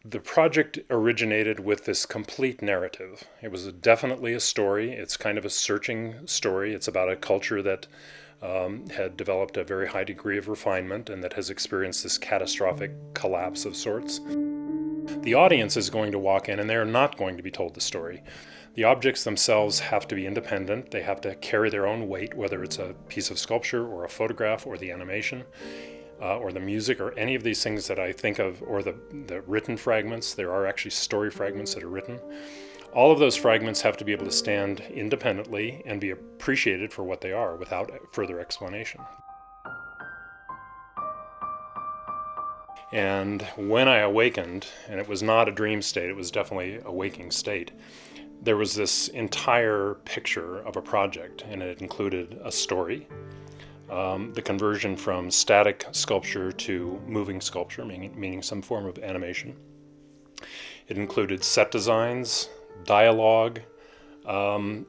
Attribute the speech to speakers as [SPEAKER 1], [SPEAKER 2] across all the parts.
[SPEAKER 1] The project originated with this complete narrative. It was definitely a story. It's kind of a searching story. It's about a culture that had developed a very high degree of refinement and that has experienced this catastrophic collapse of sorts. The audience is going to walk in and they're not going to be told the story. The objects themselves have to be independent. They have to carry their own weight, whether it's a piece of sculpture or a photograph or the animation. Or the music, or any of these things that I think of, or the written fragments. There are actually story fragments that are written. All of those fragments have to be able to stand independently and be appreciated for what they are without further explanation. And when I awakened, and it was not a dream state, it was definitely a waking state, there was this entire picture of a project, and it included a story, the conversion from static sculpture to moving sculpture, meaning some form of animation. It included set designs, dialogue,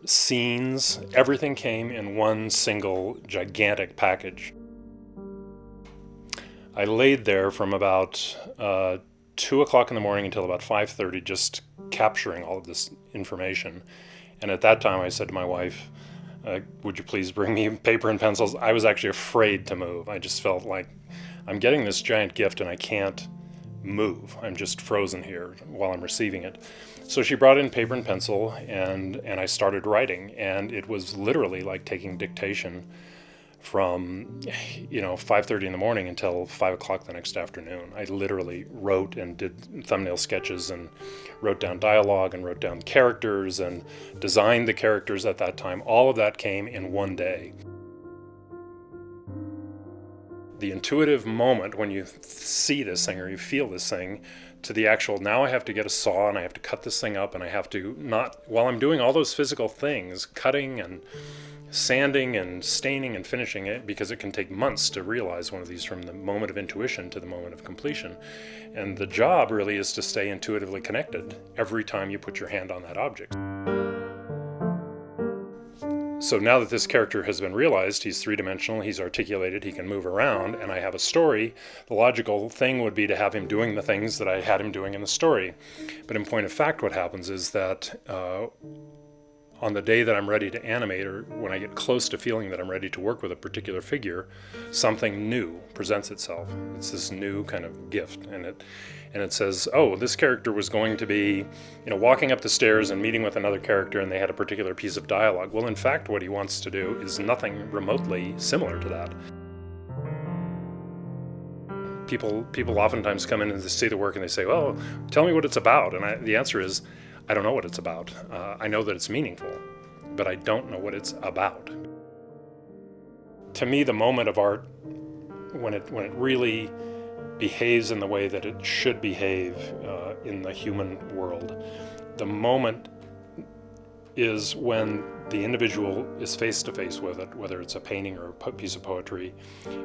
[SPEAKER 1] scenes. Everything came in one single gigantic package. I laid there from about 2 o'clock in the morning until about 5:30, just capturing all of this information. And at that time I said to my wife, would you please bring me paper and pencils? I was actually afraid to move. I just felt like I'm getting this giant gift and I can't move. I'm just frozen here while I'm receiving it. So she brought in paper and pencil, and I started writing, and it was literally like taking dictation from 5:30 in the morning until 5 o'clock the next afternoon. I literally wrote and did thumbnail sketches and wrote down dialogue and wrote down characters and designed the characters at that time. All of that came in one day. The intuitive moment when you see this thing or you feel this thing to the actual, now I have to get a saw and I have to cut this thing up, and I have to not, while I'm doing all those physical things, cutting and sanding and staining and finishing it, because it can take months to realize one of these from the moment of intuition to the moment of completion. And the job really is to stay intuitively connected every time you put your hand on that object. So now that this character has been realized, he's three-dimensional, he's articulated, he can move around, and I have a story, the logical thing would be to have him doing the things that I had him doing in the story. But in point of fact, what happens is that on the day that I'm ready to animate, or when I get close to feeling that I'm ready to work with a particular figure, something new presents itself. It's this new kind of gift, and it says, oh, this character was going to be, walking up the stairs and meeting with another character, and they had a particular piece of dialogue. Well, in fact, what he wants to do is nothing remotely similar to that. People oftentimes come in and they see the work and they say, well, tell me what it's about. And the answer is, I don't know what it's about. I know that it's meaningful, but I don't know what it's about. To me, the moment of art, when it really behaves in the way that it should behave in the human world, the moment is when the individual is face to face with it, whether it's a painting or a piece of poetry,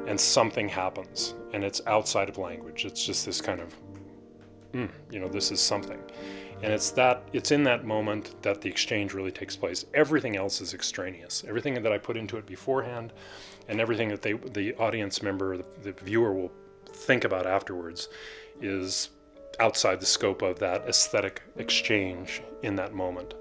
[SPEAKER 1] and something happens, and it's outside of language. It's just this kind of, this is something. And it's in that moment that the exchange really takes place. Everything else is extraneous. Everything that I put into it beforehand, and everything that the audience member, the viewer will think about afterwards, is outside the scope of that aesthetic exchange in that moment.